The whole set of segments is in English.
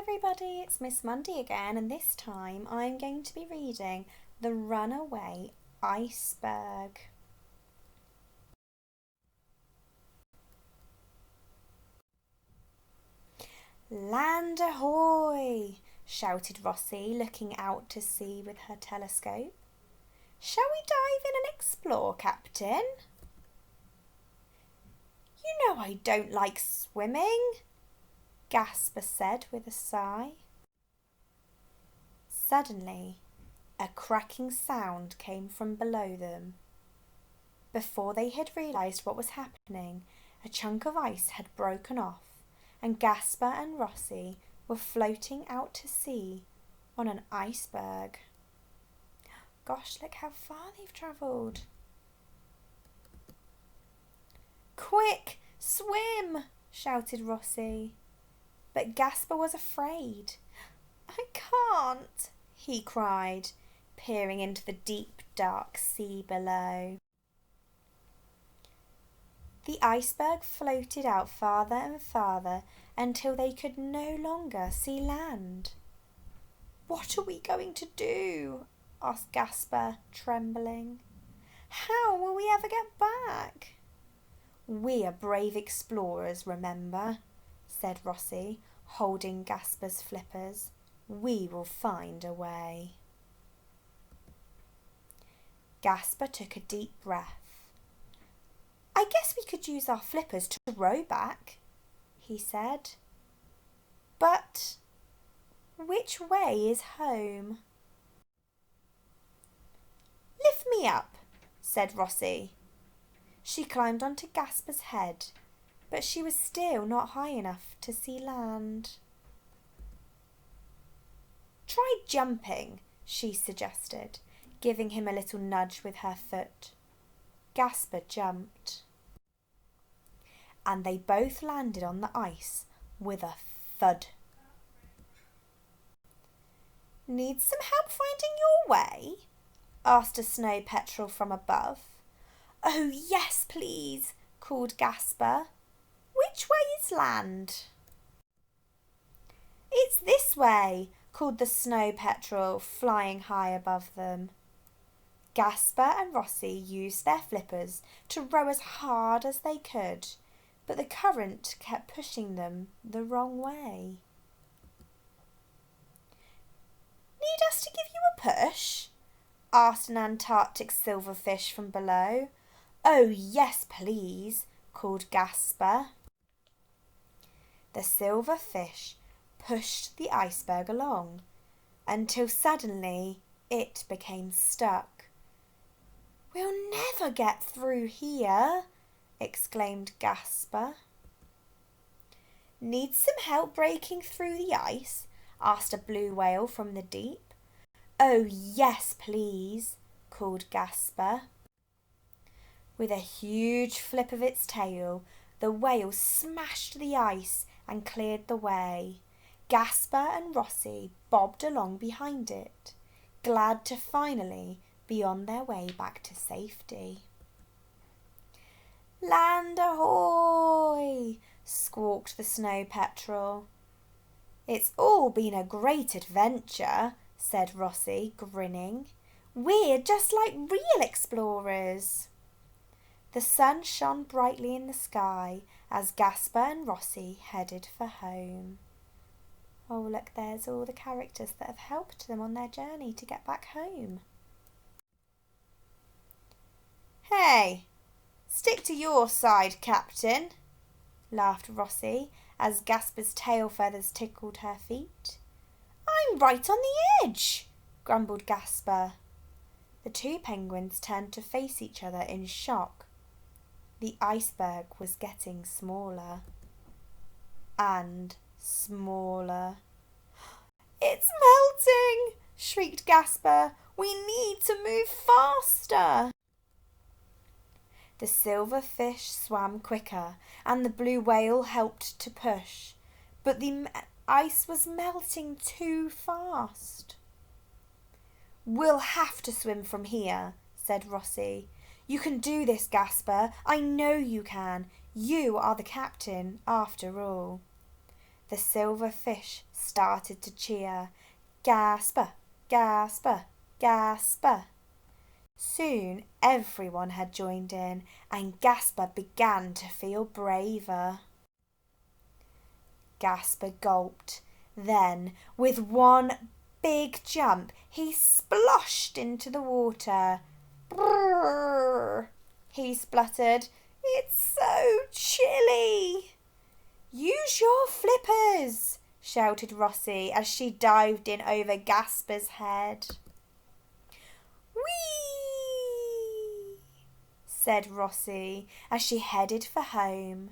everybody, it's Miss Mundy again, and this time I'm going to be reading The Runaway Iceberg. Land ahoy! Shouted Rossi, looking out to sea with her telescope. Shall we dive in and explore, Captain? You know I don't like swimming, Gasper said with a sigh. Suddenly, a cracking sound came from below them. Before they had realised what was happening, a chunk of ice had broken off, and Gasper and Rossi were floating out to sea on an iceberg. Gosh, look how far they've travelled. Quick, swim! Shouted Rossi. But Gasper was afraid. I can't, he cried, peering into the deep, dark sea below. The iceberg floated out farther and farther until they could no longer see land. What are we going to do? Asked Gasper, trembling. How will we ever get back? We are brave explorers, remember, said Rossi, holding Gasper's flippers. We will find a way. Gasper took a deep breath. I guess we could use our flippers to row back, he said. But which way is home? Lift me up, said Rossi. She climbed onto Gasper's head, but she was still not high enough to see land. Try jumping, she suggested, giving him a little nudge with her foot. Gasper jumped, and they both landed on the ice with a thud. Need some help finding your way? Asked a snow petrel from above. Oh, yes, please, called Gasper. Which way is land? It's this way, called the snow petrel, flying high above them. Gasper and Rossi used their flippers to row as hard as they could, but the current kept pushing them the wrong way. Need us to give you a push? Asked an Antarctic silverfish from below. Oh, yes, please, called Gasper. The silverfish pushed the iceberg along until suddenly it became stuck. We'll never get through here, exclaimed Gasper. Need some help breaking through the ice? Asked a blue whale from the deep. Oh, yes, please, called Gasper. With a huge flip of its tail, the whale smashed the ice and cleared the way. Gasper and Rossi bobbed along behind it, glad to finally be on their way back to safety. Land ahoy! Squawked the snow petrel. It's all been a great adventure, said Rossi, grinning. We're just like real explorers. The sun shone brightly in the sky as Gasper and Rossi headed for home. Oh, look, there's all the characters that have helped them on their journey to get back home. Hey, stick to your side, Captain, laughed Rossi as Gasper's tail feathers tickled her feet. I'm right on the edge, grumbled Gasper. The two penguins turned to face each other in shock. The iceberg was getting smaller and smaller. It's melting, shrieked Gasper. We need to move faster. The silverfish swam quicker and the blue whale helped to push, but the ice was melting too fast. We'll have to swim from here, said Rossi. You can do this, Gasper. I know you can. You are the captain, after all. The silver fish started to cheer. Gasper, Gasper, Gasper. Soon everyone had joined in, and Gasper began to feel braver. Gasper gulped. Then, with one big jump, he splashed into the water. Brrr, he spluttered. It's so chilly. Use your flippers, shouted Rossie as she dived in over Gasper's head. Whee! Said Rossie as she headed for home.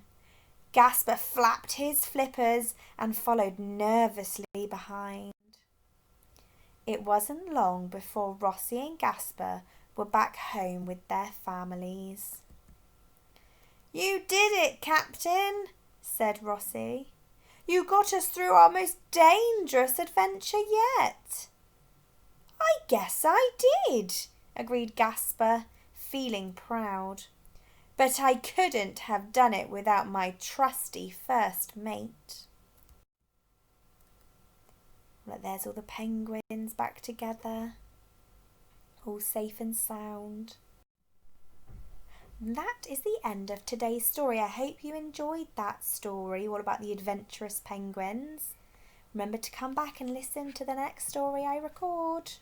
Gasper flapped his flippers and followed nervously behind. It wasn't long before Rossie and Gasper were back home with their families. You did it, Captain, said Rossie. You got us through our most dangerous adventure yet. I guess I did, agreed Gasper, feeling proud. But I couldn't have done it without my trusty first mate. Look, there's all the penguins back together, all safe and sound. That is the end of today's story. I hope you enjoyed that story all about the adventurous penguins. Remember to come back and listen to the next story I record.